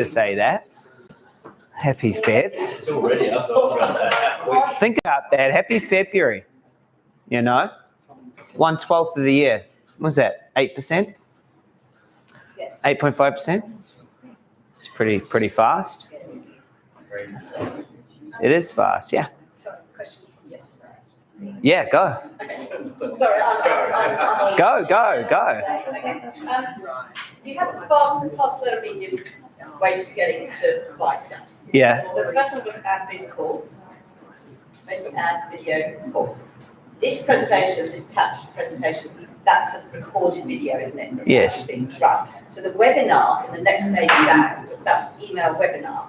to say that. Happy Feb. It's already, that's what I was going to say. Think about that. Happy February. 1/12 of the year. What was that? 8%? Yes. 8.5%? It's pretty fast. It is fast, yeah. Sorry, question from yesterday. Yeah, go. Okay. Sorry, I'm Go. Okay. You have fast and slow medium ways of getting to buy stuff. Yeah. So the first one was add video calls. Facebook add video calls. This presentation, this attached presentation, that's the recorded video, isn't it? Yes. Right. So the webinar in the next stage down, that's email webinar.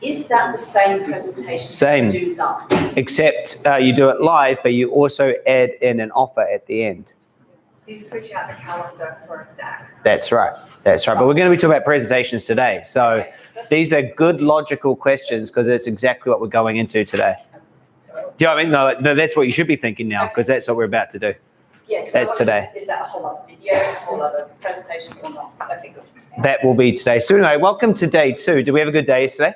Is that the same presentation? Same. You do live? Except you do it live, but you also add in an offer at the end. So you switch out the calendar for a stack. That's right. But we're going to be talking about presentations today. So these are good logical questions because it's exactly what we're going into today. Do you know what I mean? No, that's what you should be thinking now because that's what we're about to do. Yeah, 'cause That's today. Is that a whole other video, a whole other presentation or not? Okay, good. That will be today. So anyway, welcome to day 2. Did we have a good day yesterday?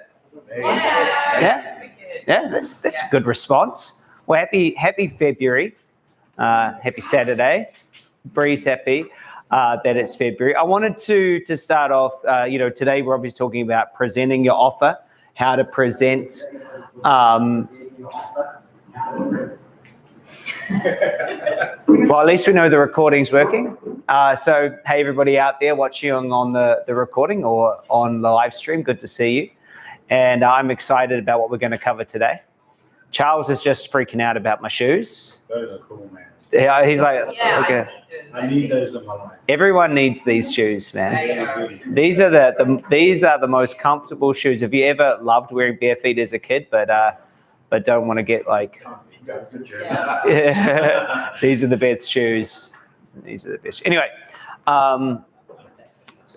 Yeah? Yeah, that's a good response. Well, happy February. Happy Saturday. Bree's happy that it's February. I wanted to start off, today we're obviously talking about presenting your offer, how to present. Well, at least we know the recording's working. So, hey, everybody out there watching on the recording or on the live stream, good to see you. And I'm excited about what we're going to cover today. Charles is just freaking out about my shoes. Those are cool, man. Yeah, he's like, okay. I need those in my life. Everyone needs these shoes, man. These are the most comfortable shoes. Have you ever loved wearing bare feet as a kid, but don't want to get like? Good job. Yeah. These are the best shoes. These are the best. Anyway, I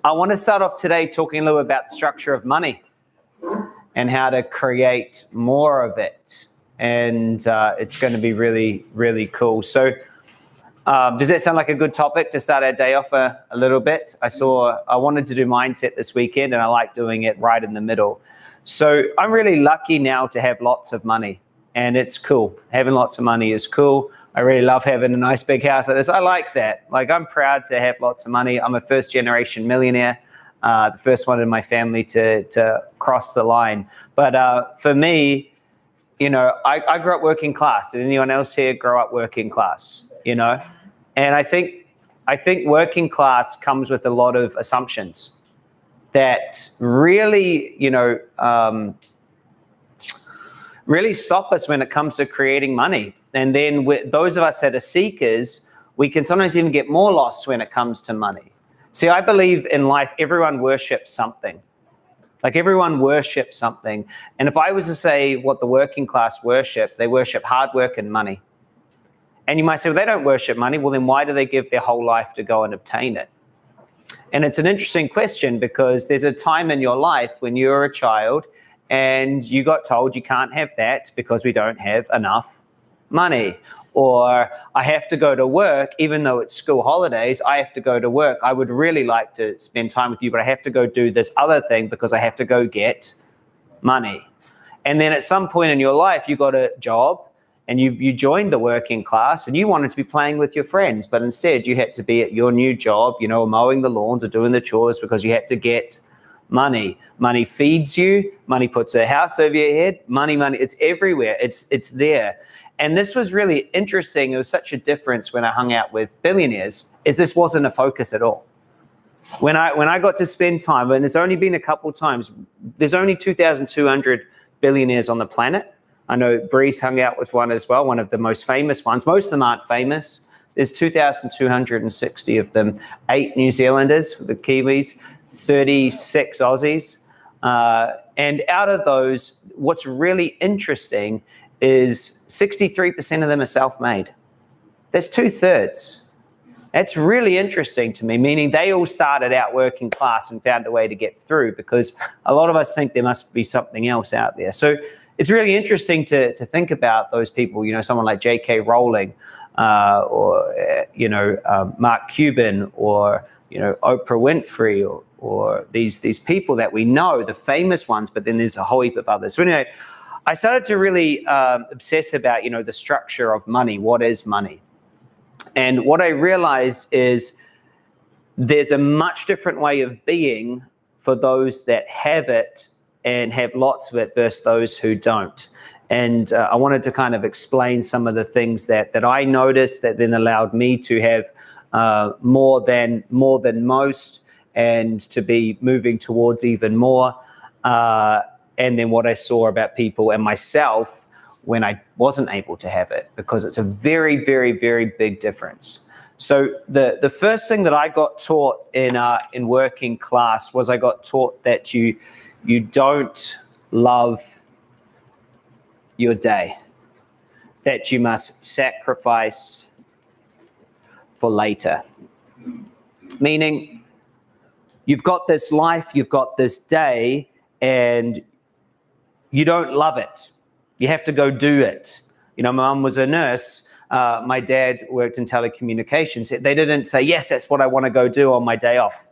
want to start off today talking a little about the structure of money and how to create more of it. And it's going to be really, really cool. So does that sound like a good topic to start our day off a little bit? I wanted to do mindset this weekend and I like doing it right in the middle. So I'm really lucky now to have lots of money and it's cool. Having lots of money is cool. I really love having a nice big house like this. I like that. Like I'm proud to have lots of money. I'm a first generation millionaire. The first one in my family to cross the line. But for me, I grew up working class. Did anyone else here grow up working class? And I think working class comes with a lot of assumptions that really, really stop us when it comes to creating money. And then those of us that are seekers, we can sometimes even get more lost when it comes to money. See, I believe in life, everyone worships something. Like everyone worships something. And if I was to say what the working class worship, they worship hard work and money. And you might say, well, they don't worship money. Well, then why do they give their whole life to go and obtain it? And it's an interesting question because there's a time in your life when you were a child and you got told you can't have that because we don't have enough money. Or I have to go to work, even though it's school holidays, I have to go to work. I would really like to spend time with you, but I have to go do this other thing because I have to go get money. And then at some point in your life, you got a job and you joined the working class and you wanted to be playing with your friends, but instead you had to be at your new job, mowing the lawns or doing the chores because you had to get money. Money feeds you. Money puts a house over your head. Money, it's everywhere. It's there. And this was really interesting. It was such a difference when I hung out with billionaires, is this wasn't a focus at all. When I got to spend time, and it's only been a couple times, there's only 2,200 billionaires on the planet. I know Bree's hung out with one as well, one of the most famous ones. Most of them aren't famous. There's 2,260 of them, 8 New Zealanders, the Kiwis, 36 Aussies. And out of those, what's really interesting is 63% of them are self-made. That's 2/3. That's really interesting to me, meaning they all started out working class and found a way to get through because a lot of us think there must be something else out there. So it's really interesting to think about those people, someone like J.K. Rowling or Mark Cuban or, Oprah Winfrey or these people that we know, the famous ones, but then there's a whole heap of others. So anyway, I started to really obsess about, the structure of money. What is money? And what I realized is there's a much different way of being for those that have it and have lots of it versus those who don't. And I wanted to kind of explain some of the things that I noticed that then allowed me to have more than most, and to be moving towards even more. And then what I saw about people and myself when I wasn't able to have it, because it's a very, very, very big difference. So the first thing that I got taught in working class was I got taught that you don't love your day, that you must sacrifice for later. Meaning, you've got this life, you've got this day, and you don't love it. You have to go do it. My mum was a nurse. My dad worked in telecommunications. They didn't say, yes, that's what I want to go do on my day off.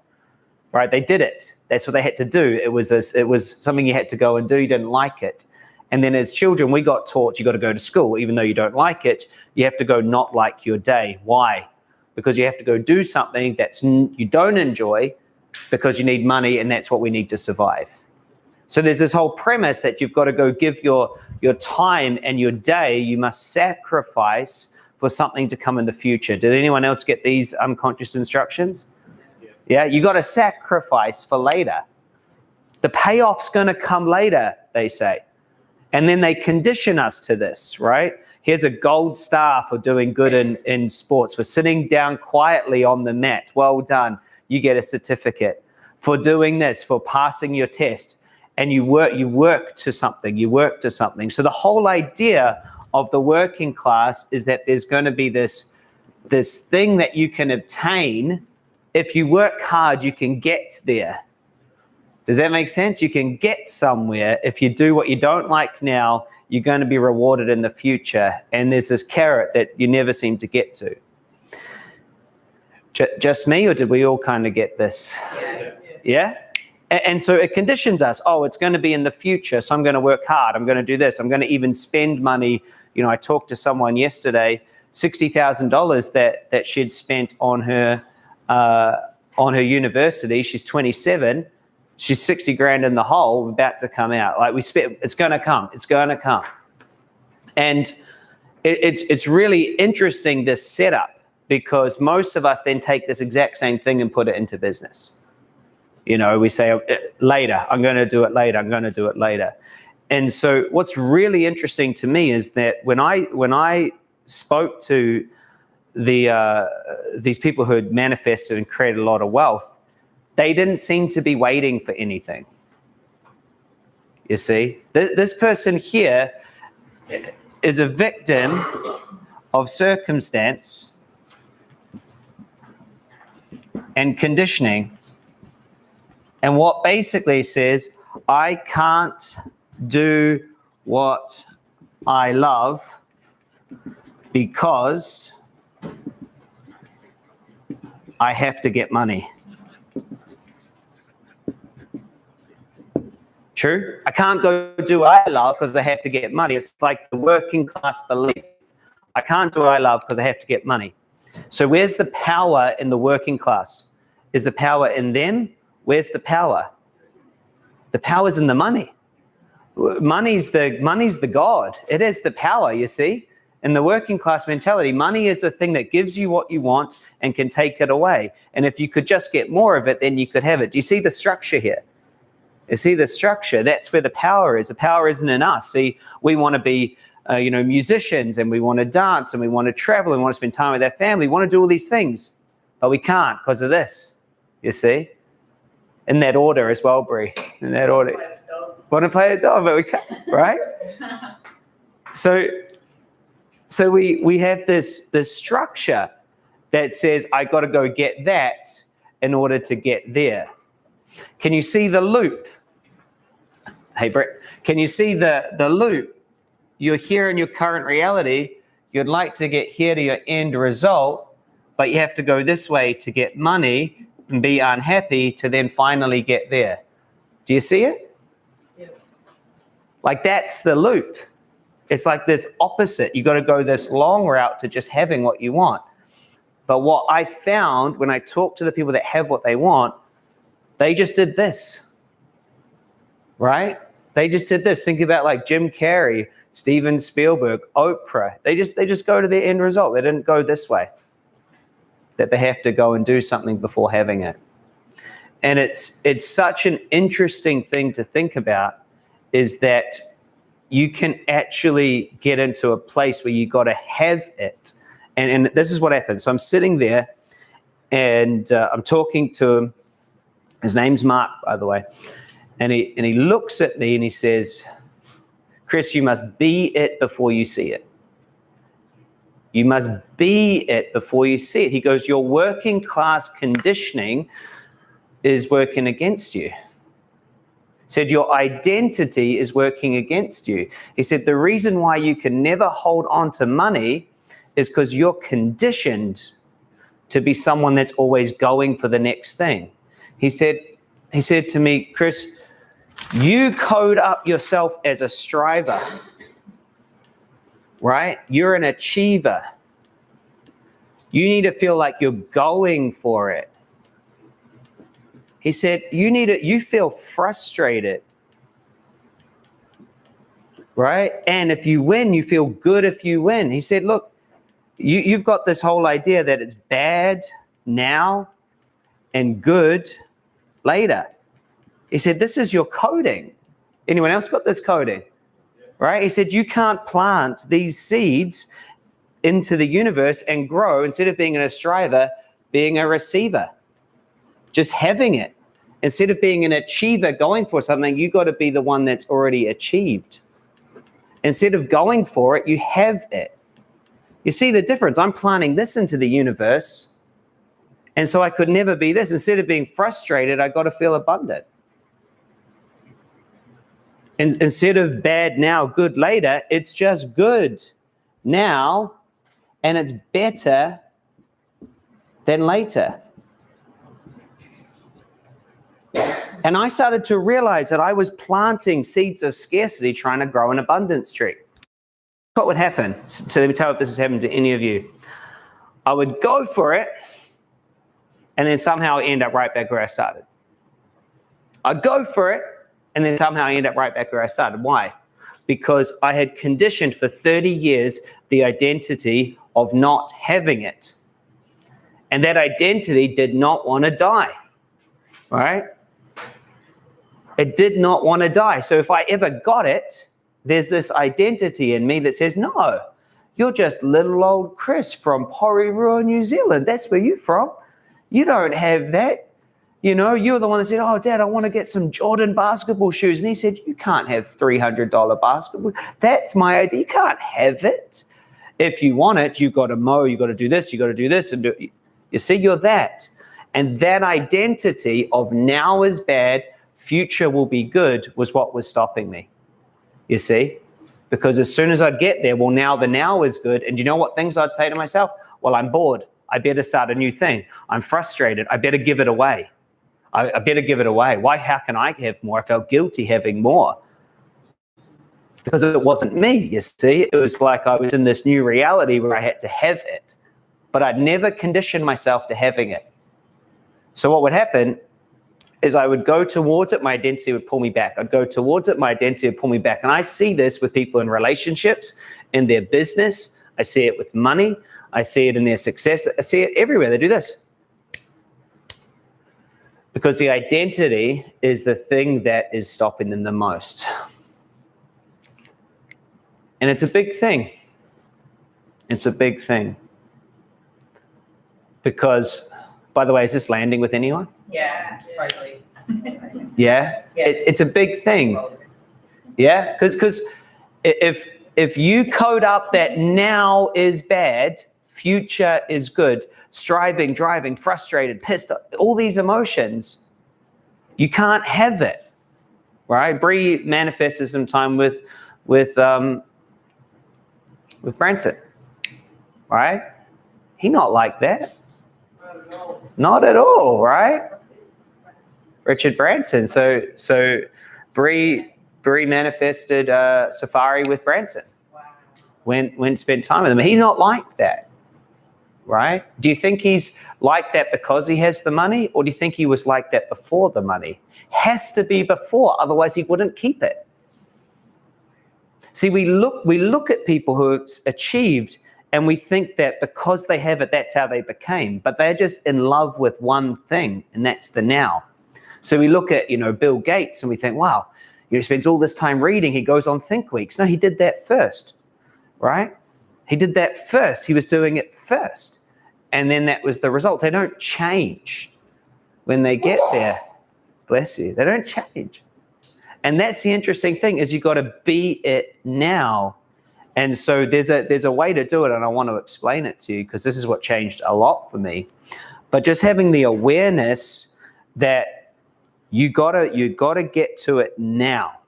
Right? They did it. That's what they had to do. It was something you had to go and do. You didn't like it. And then as children, we got taught you got to go to school. Even though you don't like it, you have to go not like your day. Why? Because you have to go do something you don't enjoy because you need money, and that's what we need to survive. So there's this whole premise that you've got to go give your time and your day, you must sacrifice for something to come in the future. Did anyone else get these unconscious instructions? Yeah, you got to sacrifice for later. The payoff's going to come later, they say. And then they condition us to this, right? Here's a gold star for doing good in sports, for sitting down quietly on the mat. Well done. You get a certificate. For doing this, for passing your test. And you work to something. So the whole idea of the working class is that there's going to be this thing that you can obtain. If you work hard, you can get there. Does that make sense? You can get somewhere. If you do what you don't like now, you're going to be rewarded in the future. And there's this carrot that you never seem to get to. Just me, or did we all kind of get this? Yeah? And so it conditions us. Oh, it's going to be in the future, so I'm going to work hard. I'm going to do this. I'm going to even spend money. I talked to someone yesterday, $60,000 that she'd spent on her university. She's 27. She's 60 grand in the hole, about to come out. Like it's going to come. It's going to come. And it's really interesting, this setup, because most of us then take this exact same thing and put it into business. We say, later, I'm going to do it later. I'm going to do it later. And so what's really interesting to me is that when I spoke to these people who had manifested and created a lot of wealth, they didn't seem to be waiting for anything. You see, this person here is a victim of circumstance and conditioning. And what basically says, I can't do what I love because I have to get money. True? I can't go do what I love because I have to get money. It's like the working class belief. I can't do what I love because I have to get money. So where's the power in the working class? Is the power in them? Where's the power? The power's in the money. Money's the God. It is the power, you see. In the working class mentality, money is the thing that gives you what you want and can take it away. And if you could just get more of it, then you could have it. Do you see the structure here? You see the structure? That's where the power is. The power isn't in us. See, we want to be musicians, and we want to dance, and we want to travel, and we want to spend time with our family. We want to do all these things, but we can't because of this, you see. In that order as well, Brie. In that order. Want to play a dog, but we can't, right? So we have this structure that says, I got to go get that in order to get there. Can you see the loop? Hey, Brett, can you see the loop? You're here in your current reality. You'd like to get here to your end result, but you have to go this way to get money. and be unhappy to then finally get there. Do you see it? Yeah. Like that's the loop. It's like this opposite. You got to go this long route to just having what you want. But what I found when I talk to the people that have what they want, they just did this, right? They just did this. Think about like Jim Carrey, Steven Spielberg, Oprah. They just go to the end result. They didn't go this way, that they have to go and do something before having it. And it's such an interesting thing to think about, is that you can actually get into a place where you got to have it. And this is what happens. So I'm sitting there and I'm talking to him. His name's Mark, by the way. And he looks at me and he says, Chris, you must be it before you see it. You must be it before you see it. He goes, your working class conditioning is working against you. He said, your identity is working against you. He said, the reason why you can never hold on to money is because you're conditioned to be someone that's always going for the next thing. He said to me, Chris, you code up yourself as a striver, right? You're an achiever. You need to feel like you're going for it. He said, you feel frustrated, right? And if you win, you feel good if you win. He said, look, you've got this whole idea that it's bad now and good later. He said, this is your coding. Anyone else got this coding? Right? He said, you can't plant these seeds into the universe and grow instead of being an striver, being a receiver. Just having it. Instead of being an achiever going for something, you got to be the one that's already achieved. Instead of going for it, you have it. You see the difference? I'm planting this into the universe, and so I could never be this. Instead of being frustrated, I got to feel abundant. And instead of bad now, good later, it's just good now, and it's better than later. And I started to realize that I was planting seeds of scarcity trying to grow an abundance tree. What would happen? So let me tell you if this has happened to any of you. I would go for it, and then somehow I end up right back where I started. I'd go for it, and then somehow I end up right back where I started. Why? Because I had conditioned for 30 years the identity of not having it. And that identity did not want to die, right? It did not want to die. So if I ever got it, there's this identity in me that says, no, you're just little old Chris from Porirua, New Zealand. That's where you're from. You don't have that. You know, you're the one that said, oh, Dad, I want to get some Jordan basketball shoes. And he said, you can't have $300 basketball. That's my idea. You can't have it. If you want it, you've got to mow, you've got to do this, you've got to do this. And do. You see, you're that. And that identity of now is bad, future will be good, was what was stopping me. You see? Because as soon as I'd get there, well, now the now is good. And you know what things I'd say to myself? Well, I'm bored. I better start a new thing. I'm frustrated. I better give it away. I better give it away. Why? How can I have more? I felt guilty having more. Because it wasn't me, you see. It was like I was in this new reality where I had to have it. But I'd never conditioned myself to having it. So what would happen is I would go towards it, my identity would pull me back. I'd go towards it, my identity would pull me back. And I see this with people in relationships, in their business. I see it with money. I see it in their success. I see it everywhere. They do this. Because the identity is the thing that is stopping them the most. And it's a big thing. It's a big thing. Because, by the way, is this landing with anyone? Yeah, totally. Yeah? It's a big thing. Yeah? Because if you code up that now is bad, future is good, striving, driving, frustrated, pissed, all these emotions, you can't have it, right? Bree manifested some time with Branson, right? He not like that. Not at all, right? Richard Branson. So Bree manifested Safari with Branson. Went and spent time with him. He's not like that, right? Do you think he's like that because he has the money, or do you think he was like that before the money? Has to be before, otherwise he wouldn't keep it. See, we look at people who have achieved, and we think that because they have it, that's how they became. But they're just in love with one thing, and that's the now. So we look at, Bill Gates, and we think, wow, he spends all this time reading. He goes on Think Weeks. No, he did that first, right? He did that first. He was doing it first. And then that was the result. They don't change when they get there. Bless you. They don't change. And that's the interesting thing, is you've got to be it now. And so there's a way to do it, and I want to explain it to you, because this is what changed a lot for me. But just having the awareness that you gotta get to it now,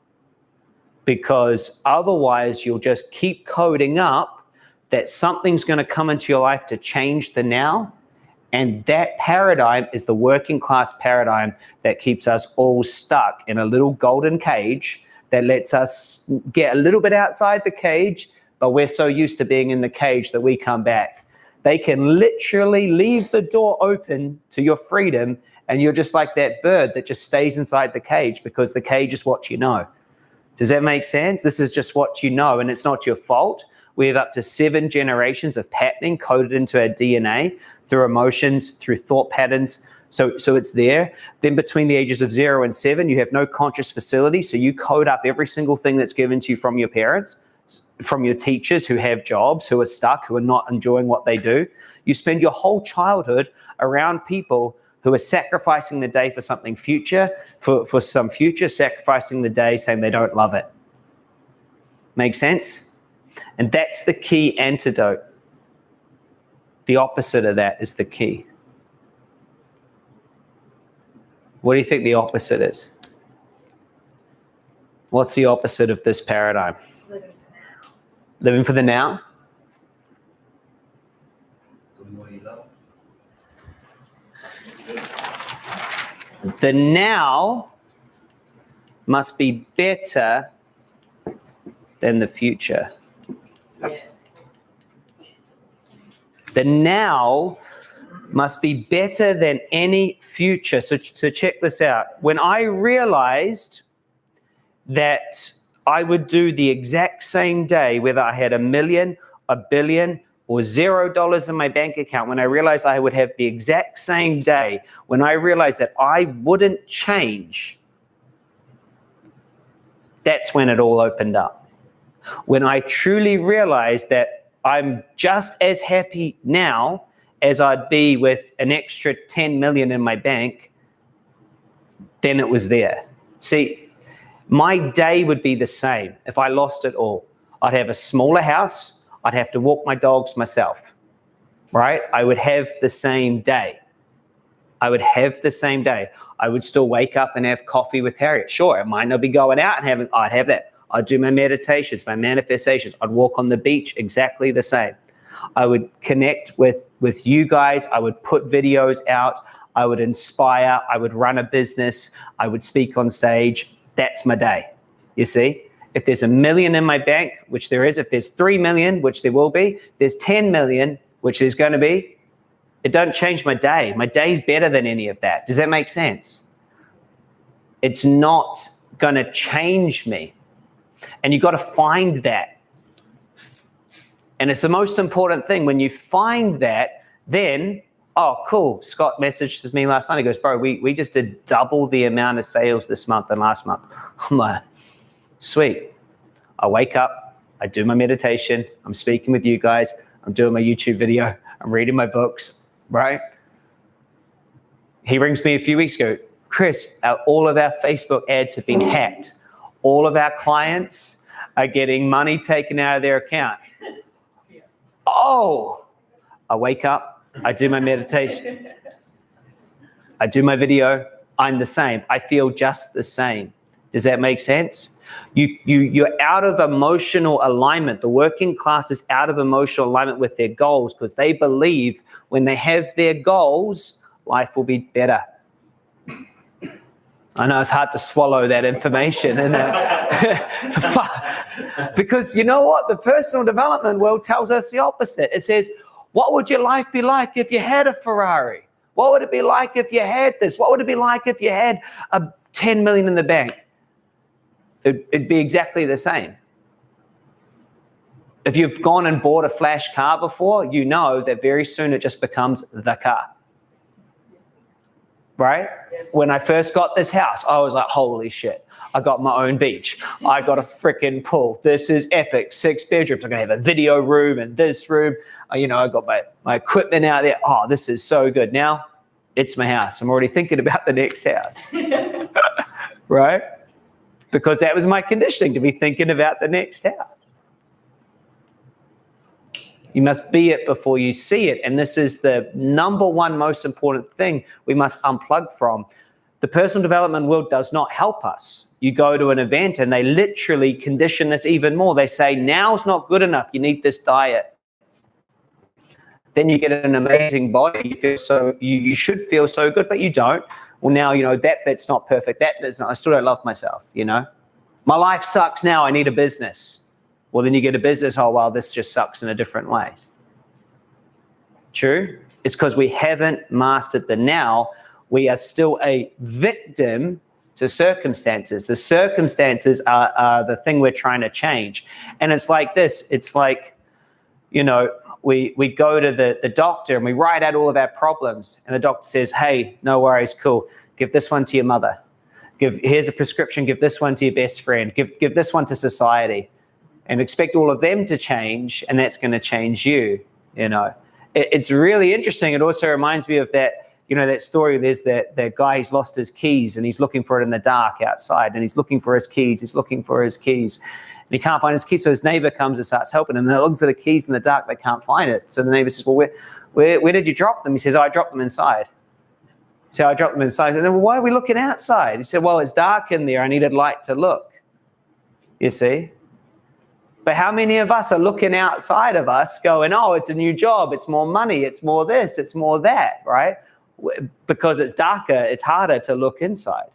because otherwise you'll just keep coding up that something's going to come into your life to change the now. And that paradigm is the working class paradigm that keeps us all stuck in a little golden cage that lets us get a little bit outside the cage, but we're so used to being in the cage that we come back. They can literally leave the door open to your freedom, and you're just like that bird that just stays inside the cage because the cage is what you know. Does that make sense? This is just what you know, and it's not your fault. We have up to 7 generations of patterning coded into our DNA through emotions, through thought patterns. So it's there. Then between the ages of 0 and 7, you have no conscious facility. So you code up every single thing that's given to you from your parents, from your teachers who have jobs, who are stuck, who are not enjoying what they do. You spend your whole childhood around people who are sacrificing the day for something future, for some future, sacrificing the day, saying they don't love it. Make sense? And that's the key antidote. The opposite of that is the key. What do you think the opposite is? What's the opposite of this paradigm? Living for now. Living for the now? Doing what you love. The now must be better than the future. The now must be better than any future. So check this out. When I realized that I would do the exact same day, whether I had $1 million, $1 billion, or $0 in my bank account, when I realized I would have the exact same day, when I realized that I wouldn't change, that's when it all opened up. When I truly realized that I'm just as happy now as I'd be with an extra 10 million in my bank, then it was there. See, my day would be the same if I lost it all. I'd have a smaller house. I'd have to walk my dogs myself, right? I would have the same day. I would have the same day. I would still wake up and have coffee with Harriet. Sure, I might not be going out and I'd have that. I'd do my meditations, my manifestations. I'd walk on the beach exactly the same. I would connect with you guys. I would put videos out. I would inspire. I would run a business. I would speak on stage. That's my day. You see? If there's $1 million in my bank, which there is, if there's 3 million, which there will be, there's 10 million, which there's going to be, it doesn't change my day. My day's better than any of that. Does that make sense? It's not going to change me. And you've got to find that. And it's the most important thing. When you find that, then, oh, cool. Scott messaged me last night. He goes, bro, we just did double the amount of sales this month than last month. I'm like, sweet. I wake up. I do my meditation. I'm speaking with you guys. I'm doing my YouTube video. I'm reading my books, right? He rings me a few weeks ago. Chris, all of our Facebook ads have been hacked. All of our clients are getting money taken out of their account. Oh, I wake up, I do my meditation, I do my video, I'm the same. I feel just the same. Does that make sense? You're out of emotional alignment. The working class is out of emotional alignment with their goals because they believe when they have their goals, life will be better. I know it's hard to swallow that information, isn't it? Because you know what? The personal development world tells us the opposite. It says, what would your life be like if you had a Ferrari? What would it be like if you had this? What would it be like if you had a 10 million in the bank? It'd be exactly the same. If you've gone and bought a flash car before, you know that very soon it just becomes the car. Right? When I first got this house, I was like, holy shit, I got my own beach. I got a freaking pool. This is epic. 6 bedrooms. I'm going to have a video room and this room. I got my equipment out there. Oh, this is so good. Now it's my house. I'm already thinking about the next house. Right? Because that was my conditioning, to be thinking about the next house. You must be it before you see it. And this is the number one most important thing we must unplug from. The personal development world does not help us. You go to an event and they literally condition this even more. They say, now's not good enough. You need this diet. Then you get an amazing body. You should feel so good, but you don't. Well, now, that bit's not perfect. I still don't love myself, My life sucks now. I need a business. Well, then you get a business. Oh, well, this just sucks in a different way. True? It's because we haven't mastered the now. We are still a victim to circumstances. The circumstances are the thing we're trying to change. And it's like this. It's like, we go to the doctor and we write out all of our problems. And the doctor says, hey, no worries, cool. Give this one to your mother. Here's a prescription. Give this one to your best friend. Give this one to society. And expect all of them to change, and that's going to change you, It's really interesting. It also reminds me of that, that story. There's that guy, he's lost his keys, and he's looking for it in the dark outside, and he's looking for his keys. And he can't find his keys, so his neighbor comes and starts helping him. They're looking for the keys in the dark. They can't find it. So the neighbor says, well, where did you drop them? He says, I dropped them inside. So I dropped them inside. And then, well, why are we looking outside? He said, well, it's dark in there. I needed light to look. You see? But how many of us are looking outside of us going, oh, it's a new job, it's more money, it's more this, it's more that, right? Because it's darker, it's harder to look inside,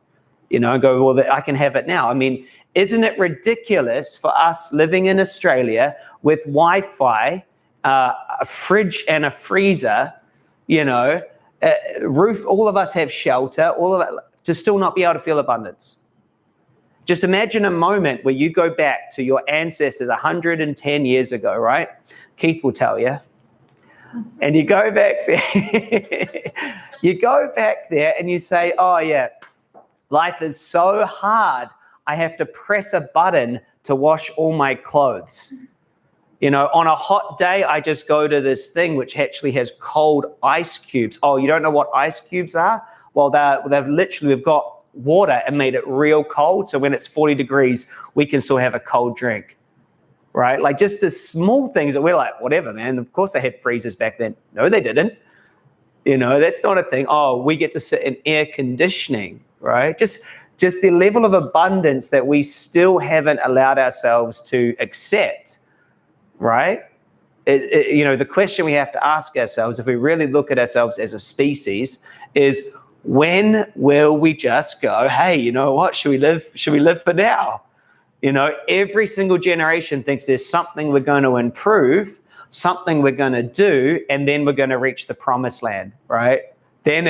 and go, well, I can have it now. I mean, isn't it ridiculous for us living in Australia with Wi-Fi, a fridge and a freezer, roof, all of us have shelter, all of it, to still not be able to feel abundance? Just imagine a moment where you go back to your ancestors 110 years ago, right? Keith will tell you. And you go back there, and you say, oh yeah, life is so hard. I have to press a button to wash all my clothes. On a hot day, I just go to this thing which actually has cold ice cubes. Oh, you don't know what ice cubes are? Well, we've got water and made it real cold, so when it's 40 degrees we can still have a cold drink, right? Like just the small things that we're like, whatever, man. Of course they had freezers back then. No, they didn't. That's not a thing. Oh, we get to sit in air conditioning, right? Just the level of abundance that we still haven't allowed ourselves to accept, right? The question we have to ask ourselves, if we really look at ourselves as a species, is when will we just go, hey, you know what? Should we live for now? Every single generation thinks there's something we're going to improve, something we're going to do, and then we're going to reach the promised land, right? Then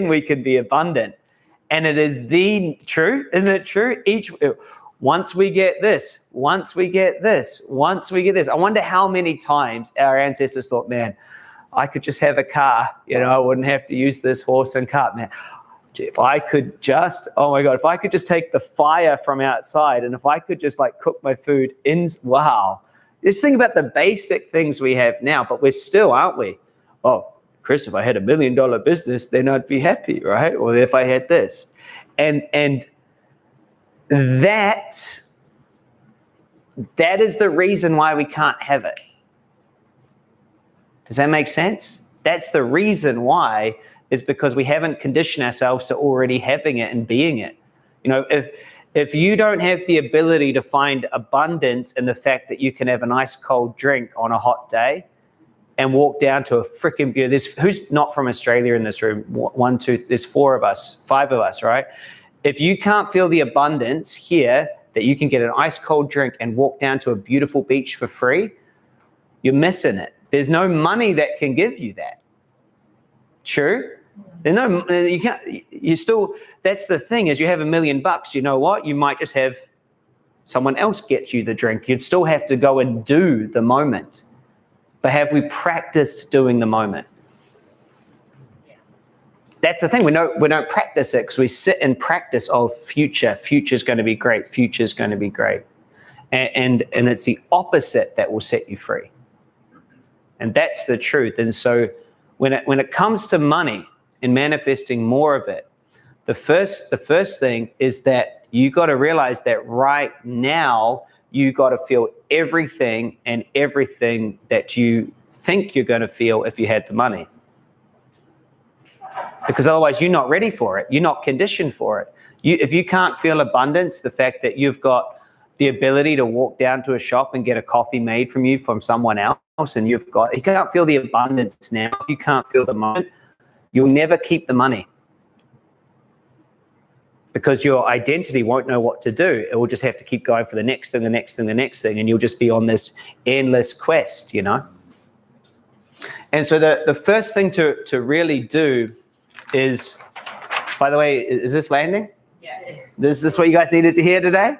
we can be abundant. And it is true, isn't it true? Once we get this, I wonder how many times our ancestors thought, man, I could just have a car, I wouldn't have to use this horse and cart, man. If I could just take the fire from outside, and if I could just cook my food wow. Just think about the basic things we have now, but we're still, aren't we? Oh, Chris, if I had $1 million business, then I'd be happy, right? Or if I had this. And that is the reason why we can't have it. Does that make sense? That's the reason why, is because we haven't conditioned ourselves to already having it and being it. If you don't have the ability to find abundance in the fact that you can have a nice cold drink on a hot day, and walk down to a freaking beer. Who's not from Australia in this room? One, two, there's 4 of us, 5 of us, right? If you can't feel the abundance here, that you can get an ice cold drink and walk down to a beautiful beach for free, you're missing it. There's no money that can give you that. True? There's no, you can't, you still, that's the thing is you have $1 million, you know what? You might just have someone else get you the drink. You'd still have to go and do the moment. But have we practiced doing the moment? That's the thing. We don't practice it because we sit and practice, future's going to be great. Future's going to be great. And it's the opposite that will set you free. And that's the truth. And so when it comes to money and manifesting more of it, the first thing is that you got to realize that right now you got to feel everything that you think you're going to feel if you had the money. Because otherwise you're not ready for it. You're not conditioned for it. If you can't feel abundance, the fact that you've got the ability to walk down to a shop and get a coffee made from you from someone else, and you can't feel the abundance now, if you can't feel the moment, you'll never keep the money. Because your identity won't know what to do. It will just have to keep going for the next thing, the next thing, the next thing, and you'll just be on this endless quest, you know? And so the first thing to really do is, by the way, is this landing? Yeah. Is this what you guys needed to hear today?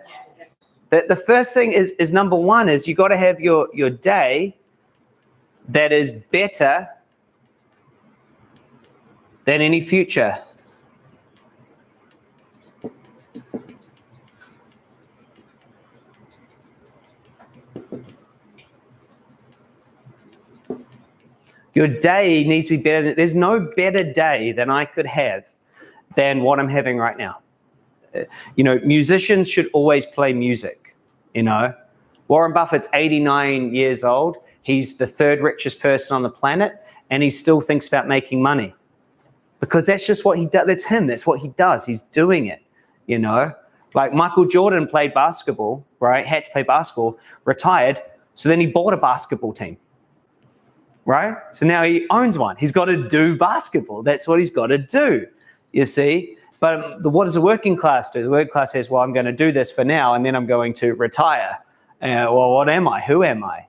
Yeah. The first thing is number one is you got to have your day that is better than any future. Your day needs to be better. There's no better day than I could have than what I'm having right now. You know, musicians should always play music, you know. Warren Buffett's 89 years old. He's the 3rd richest person on the planet, and he still thinks about making money. Because that's just what he does. That's him. That's what he does. He's doing it, you know. Like Michael Jordan played basketball, right? Had to play basketball, retired, so then he bought a basketball team. Right? So now he owns one. He's got to do basketball. That's what he's got to do, you see? But what does the working class do? The working class says, well, I'm going to do this for now, and then I'm going to retire. Well, what am I? Who am I?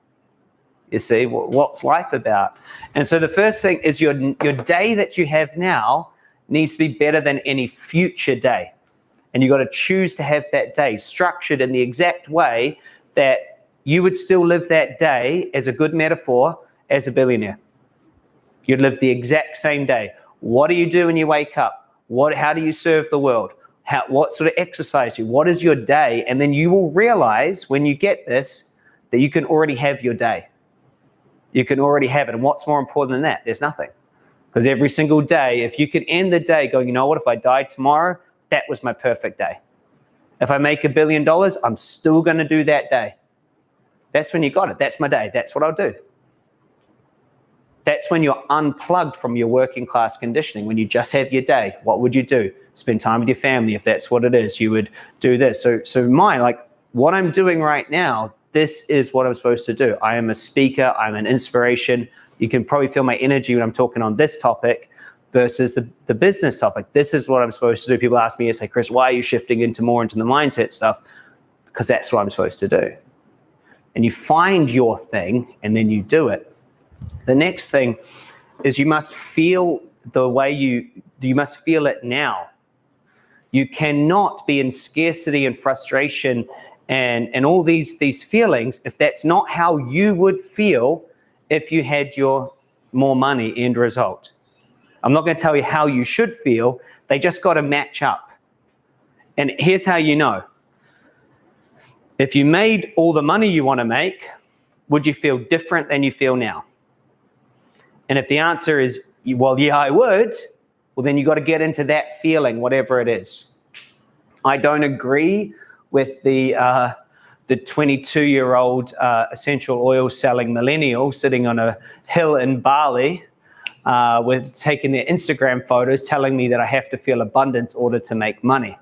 You see, what's life about? And so the first thing is your day that you have now needs to be better than any future day. And you've got to choose to have that day structured in the exact way that you would still live that day, as a good metaphor, as a billionaire. You'd live the exact same day. What do you do when you wake up? How do you serve the world? What sort of exercise do you? What is your day? And then you will realize when you get this that you can already have your day. You can already have it. And what's more important than that? There's nothing. Because every single day, if you could end the day going, you know what, if I died tomorrow, that was my perfect day. If I make $1 billion, I'm still going to do that day. That's when you got it. That's my day. That's what I'll do. That's when you're unplugged from your working class conditioning. When you just have your day, what would you do? Spend time with your family. If that's what it is, you would do this. So what I'm doing right now, this is what I'm supposed to do. I am a speaker. I'm an inspiration. You can probably feel my energy when I'm talking on this topic versus the business topic. This is what I'm supposed to do. People ask me, they say, Chris, why are you shifting more into the mindset stuff? Because that's what I'm supposed to do. And you find your thing and then you do it. The next thing is you must feel the way you must feel it now. You cannot be in scarcity and frustration and all these feelings if that's not how you would feel if you had your more money end result. I'm not going to tell you how you should feel. They just got to match up. And here's how you know. If you made all the money you want to make, would you feel different than you feel now? And if the answer is, well, yeah, I would, well, then you got to get into that feeling, whatever it is. I don't agree with the 22-year-old essential oil selling millennial sitting on a hill in Bali with taking their Instagram photos telling me that I have to feel abundance in order to make money.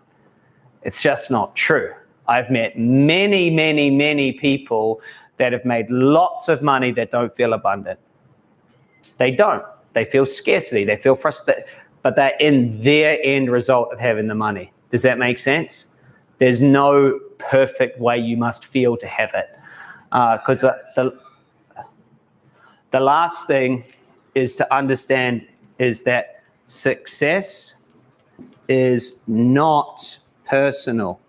It's just not true. I've met many, many, many people that have made lots of money that don't feel abundant. They don't. They feel scarcity. They feel frustrated, but they're in their end result of having the money. Does that make sense? There's no perfect way you must feel to have it. Because the last thing is to understand is that success is not personal.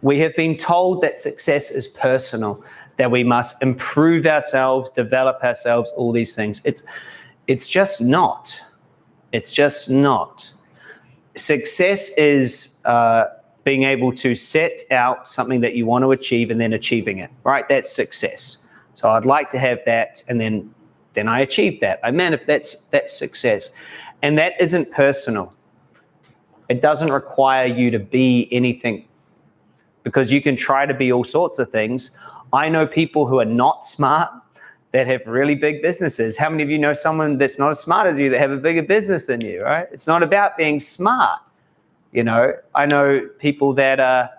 We have been told that success is personal, that we must improve ourselves, develop ourselves, all these things. It's just not. It's just not. Success is being able to set out something that you want to achieve and then achieving it, right? That's success. So I'd like to have that, and then I achieved that. That's success. And that isn't personal. It doesn't require you to be anything, because you can try to be all sorts of things. I know people who are not smart that have really big businesses. How many of you know someone that's not as smart as you that have a bigger business than you, right? It's not about being smart. You know, I know people that are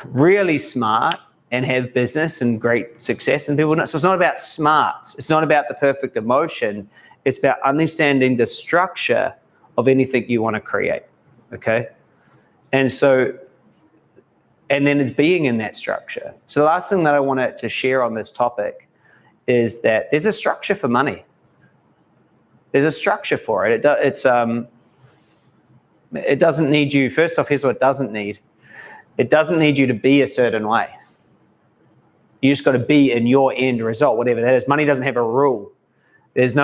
really smart and have business and great success, and people not. So it's not about smarts. It's not about the perfect emotion. It's about understanding the structure of anything you want to create, okay? And then it's being in that structure. So the last thing that I wanted to share on this topic is that there's a structure for money. There's a structure for it. It doesn't need you. First off, here's what it doesn't need. It doesn't need you to be a certain way. You just got to be in your end result, whatever that is. Money doesn't have a rule. There's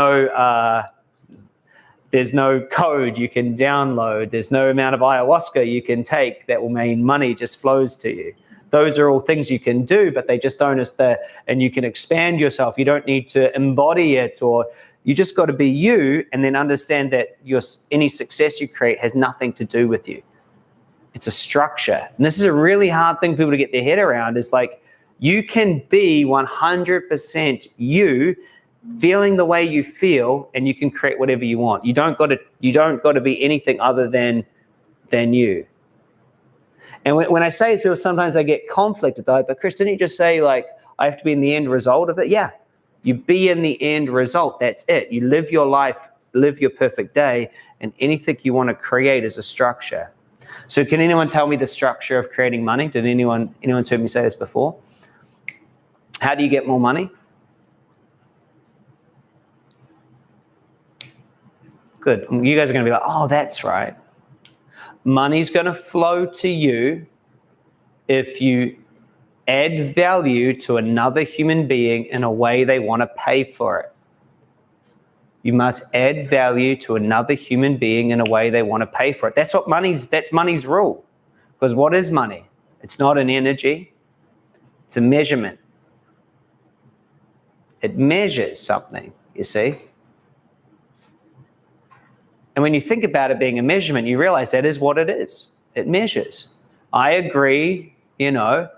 no code you can download. There's no amount of ayahuasca you can take that will mean money just flows to you. Those are all things you can do, but they just don't, and you can expand yourself. You don't need to embody it, or you just got to be you, and then understand that any success you create has nothing to do with you. It's a structure. And this is a really hard thing for people to get their head around. Is like, you can be 100% you, feeling the way you feel, and you can create whatever you want. You don't got to be anything other than you. And when I say this, people sometimes I get conflict with that. But Chris, didn't you just say, like, I have to be in the end result of it? Yeah, you be in the end result. That's it. You live your life, live your perfect day, and anything you want to create is a structure. So can anyone tell me the structure of creating money? Did anyone's heard me say this before? How do you get more money? Good. You guys are going to be like, oh, that's right. Money's going to flow to you if you add value to another human being in a way they want to pay for it. You must add value to another human being in a way they want to pay for it. That's money's rule. Because what is money? It's not an energy. It's a measurement. It measures something, you see. And when you think about it being a measurement, you realize that is what it is. It measures. I agree, that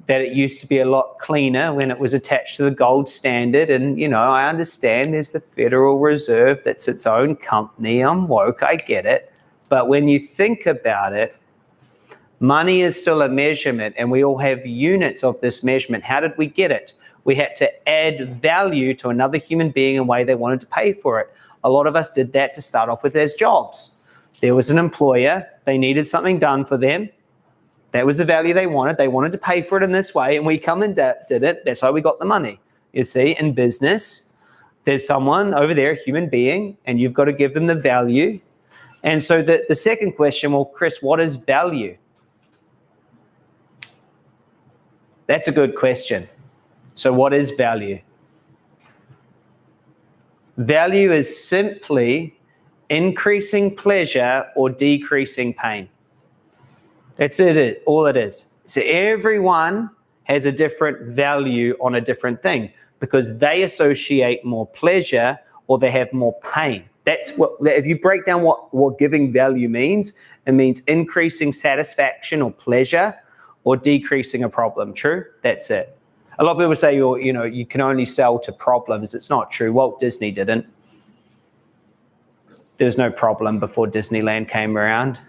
it used to be a lot cleaner when it was attached to the gold standard. And, I understand there's the Federal Reserve that's its own company. I'm woke, I get it. But when you think about it, money is still a measurement, and we all have units of this measurement. How did we get it? We had to add value to another human being in a way they wanted to pay for it. A lot of us did that to start off with as jobs. There was an employer, they needed something done for them. That was the value they wanted. They wanted to pay for it in this way, and we come and did it. That's how we got the money. You see, in business, there's someone over there, a human being, and you've got to give them the value. And so the second question, well, Chris, what is value? That's a good question. So what is value? Value is simply increasing pleasure or decreasing pain. That's it, all it is. So everyone has a different value on a different thing because they associate more pleasure or they have more pain. That's what, if you break down what giving value means, it means increasing satisfaction or pleasure or decreasing a problem. True? That's it. A lot of people say, you can only sell to problems. It's not true. Walt Disney didn't. There was no problem before Disneyland came around.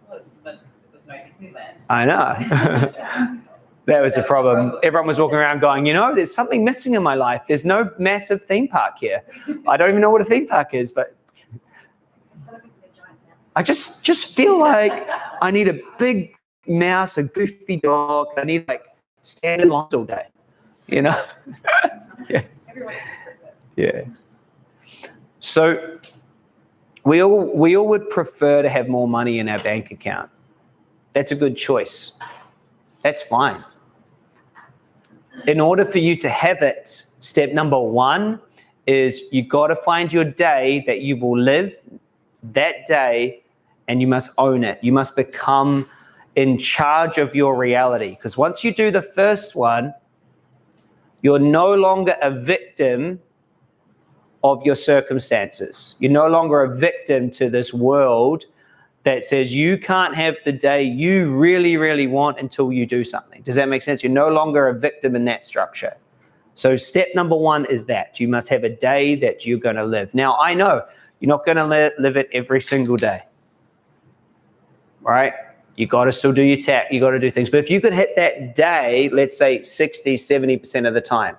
But there's no Disneyland. I know. That was a problem. Everyone was walking around going, there's something missing in my life. There's no massive theme park here. I don't even know what a theme park is, but I just feel like I need a big mouse, a goofy dog. I need stand in lines all day, Yeah. Everyone is Yeah. So we all would prefer to have more money in our bank account. That's a good choice. That's fine. In order for you to have it, step number one is you got to find your day that you will live that day, and you must own it. You must become in charge of your reality. Because once you do the first one, you're no longer a victim of your circumstances. You're no longer a victim to this world that says you can't have the day you really, really want until you do something. Does that make sense? You're no longer a victim in that structure. So step number one is that you must have a day that you're going to live. Now, I know you're not going to live it every single day, right? You got to still do your tax. You got to do things. But if you could hit that day, let's say 60, 70% of the time,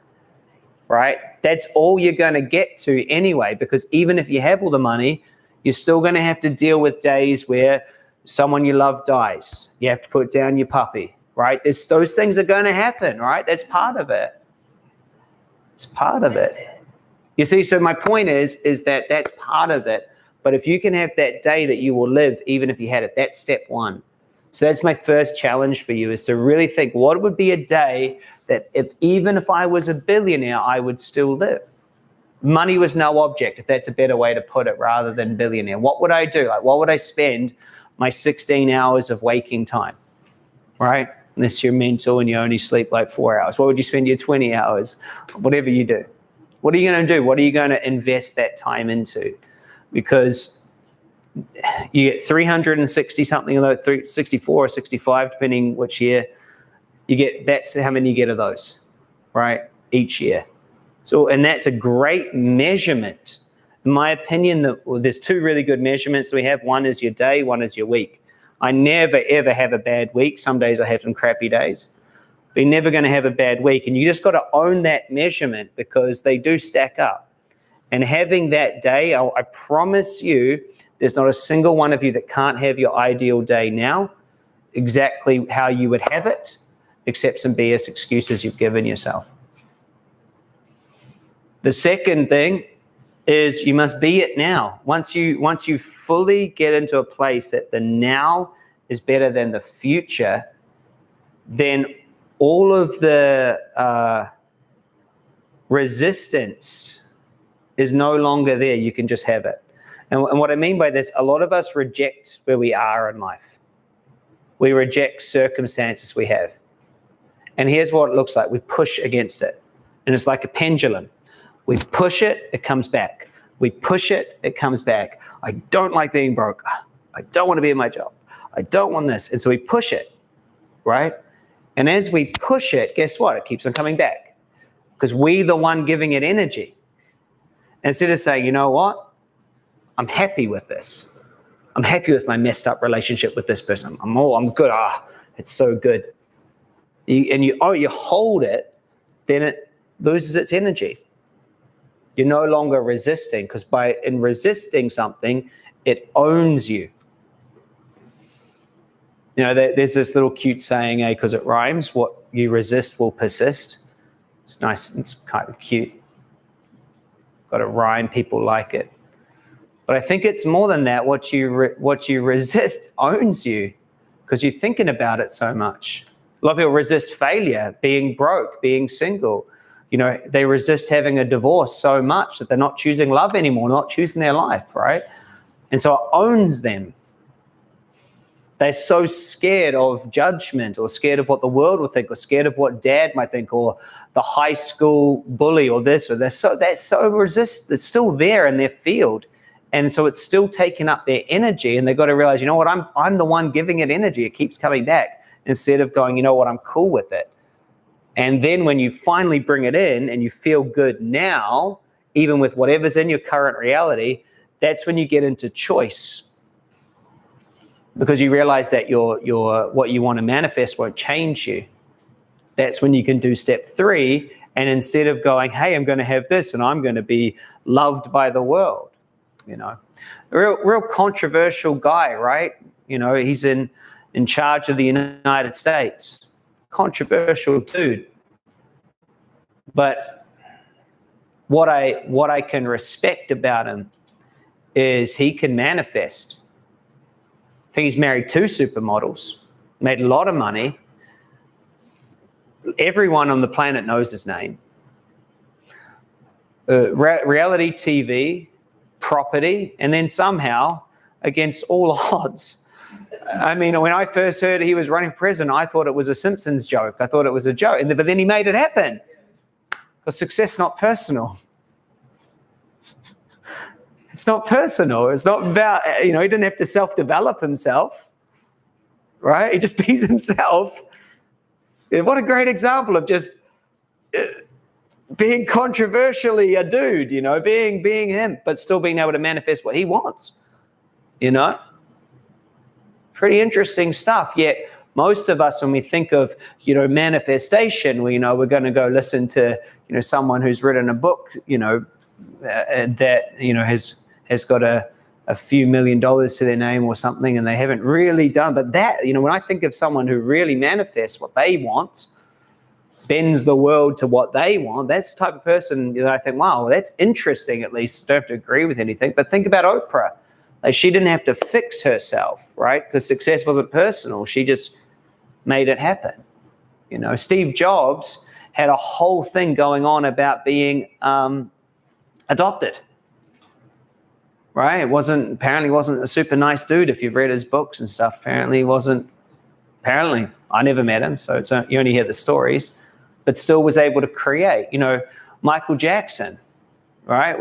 right? That's all you're going to get to anyway, because even if you have all the money, you're still going to have to deal with days where someone you love dies. You have to put down your puppy, right? Those things are going to happen, right? That's part of it. It's part of it. You see, so my point is that that's part of it. But if you can have that day that you will live, even if you had it, that's step one. So that's my first challenge for you, is to really think, what would be a day that even if I was a billionaire, I would still live? Money was no object, if that's a better way to put it, rather than billionaire. What would I do? What would I spend my 16 hours of waking time, right? Unless you're mental and you only sleep 4 hours. What would you spend your 20 hours? Whatever you do. What are you going to do? What are you going to invest that time into? Because you get 360 something, 64 or 65, depending which year you get. That's how many you get of those, right? Each year. So, and that's a great measurement. In my opinion, there's two really good measurements we have. One is your day, one is your week. I never, ever have a bad week. Some days I have some crappy days. But you're never going to have a bad week. And you just got to own that measurement, because they do stack up. And having that day, I promise you, there's not a single one of you that can't have your ideal day now, exactly how you would have it, except some BS excuses you've given yourself. The second thing is you must be it now. Once you fully get into a place that the now is better than the future, then all of the resistance is no longer there. You can just have it. And what I mean by this, a lot of us reject where we are in life. We reject circumstances we have. And here's what it looks like. We push against it. And it's like a pendulum. We push it, it comes back. We push it, it comes back. I don't like being broke. I don't want to be in my job. I don't want this. And so we push it, right? And as we push it, guess what? It keeps on coming back, because we're the one giving it energy. Instead of saying, you know what? I'm happy with this. I'm happy with my messed up relationship with this person. I'm good. It's so good. You hold it, then it loses its energy. You're no longer resisting, because in resisting something, it owns you. There's this little cute saying, because it rhymes, what you resist will persist. It's nice, it's kind of cute. Got a rhyme, people like it. But I think it's more than that. What you resist owns you, because you're thinking about it so much. A lot of people resist failure, being broke, being single. They resist having a divorce so much that they're not choosing love anymore, not choosing their life, right? And so it owns them. They're so scared of judgment, or scared of what the world will think, or scared of what dad might think, or the high school bully, or this, or they're so resist. It's still there in their field. And so it's still taking up their energy, and they've got to realize, you know what, I'm the one giving it energy. It keeps coming back, instead of going, you know what, I'm cool with it. And then when you finally bring it in and you feel good now, even with whatever's in your current reality, that's when you get into choice. Because you realize that your what you want to manifest won't change you. that's when you can do step 3. And instead of going, hey, I'm going to have this and I'm going to be loved by the world, you know, real controversial guy, right? You know, he's in charge of the United States. Controversial dude. But what I can respect about him is he can manifest. I think he's married 2 supermodels, made a lot of money. Everyone on the planet knows his name. Reality TV, property, and then somehow, against all odds, I mean, when I first heard he was running for president, I thought it was a Simpsons joke. I thought it was a joke. But then he made it happen. Because success is not personal. It's not personal. It's not about, you know, he didn't have to self-develop himself, right? He just bees himself. What a great example of just being controversially a dude, you know, being him, but still being able to manifest what he wants, you know? Pretty interesting stuff. Yet most of us, when we think of, you know, manifestation, we know we're going to go listen to, you know, someone who's written a book, you know, that, you know, has got a few $1 million to their name or something, and they haven't really done. But that, you know, when I think of someone who really manifests what they want, bends the world to what they want, that's the type of person, you know, I think, wow, that's interesting. At least don't have to agree with anything. But think about Oprah. Like, she didn't have to fix herself, right? Because success wasn't personal. She just made it happen. You know, Steve Jobs had a whole thing going on about being adopted, right? Apparently wasn't a super nice dude if you've read his books and stuff. Apparently, I never met him, so you only hear the stories, but still was able to create. You know, Michael Jackson, right?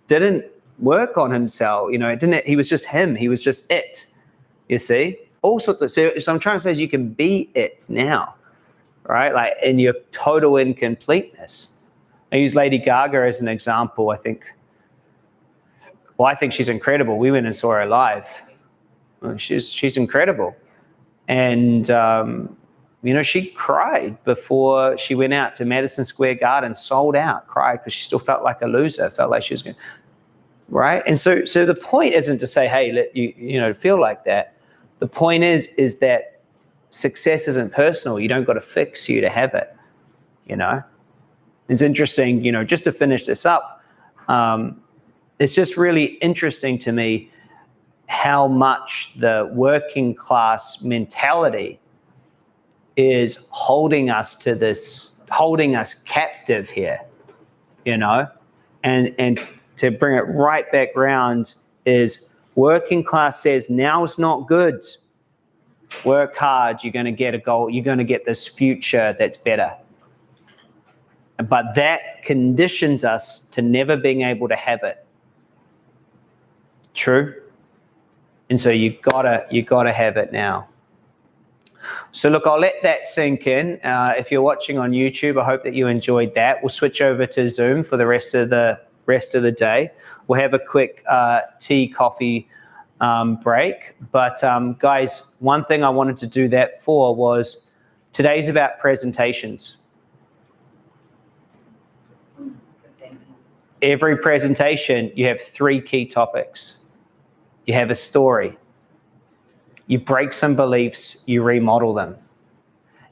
Didn't work on himself. You know, he was just him. He was just it. You see? All sorts of, so I'm trying to say is you can be it now, right? Like, in your total incompleteness. I use Lady Gaga as an example. I think she's incredible. We went and saw her live. She's incredible. And, you know, she cried before she went out to Madison Square Garden, sold out, cried because she still felt like a loser, felt like she was going to, right? And so the point isn't to say, hey, let you know, feel like that. The point is that success isn't personal. You don't got to fix you to have it, you know? It's interesting, you know, just to finish this up, it's just really interesting to me how much the working class mentality is holding us captive here, you know? And to bring it right back round is working class says, now is not good. Work hard, you're going to get a goal, you're going to get this future that's better. But that conditions us to never being able to have it. True? And so you gotta have it now. So look, I'll let that sink in. If you're watching on YouTube, I hope that you enjoyed that. We'll switch over to Zoom for the rest of the day. We'll have a quick tea, coffee break. But guys, one thing I wanted to do that for was today's about presentations. Every presentation, you have 3 key topics. You have a story. You break some beliefs, you remodel them.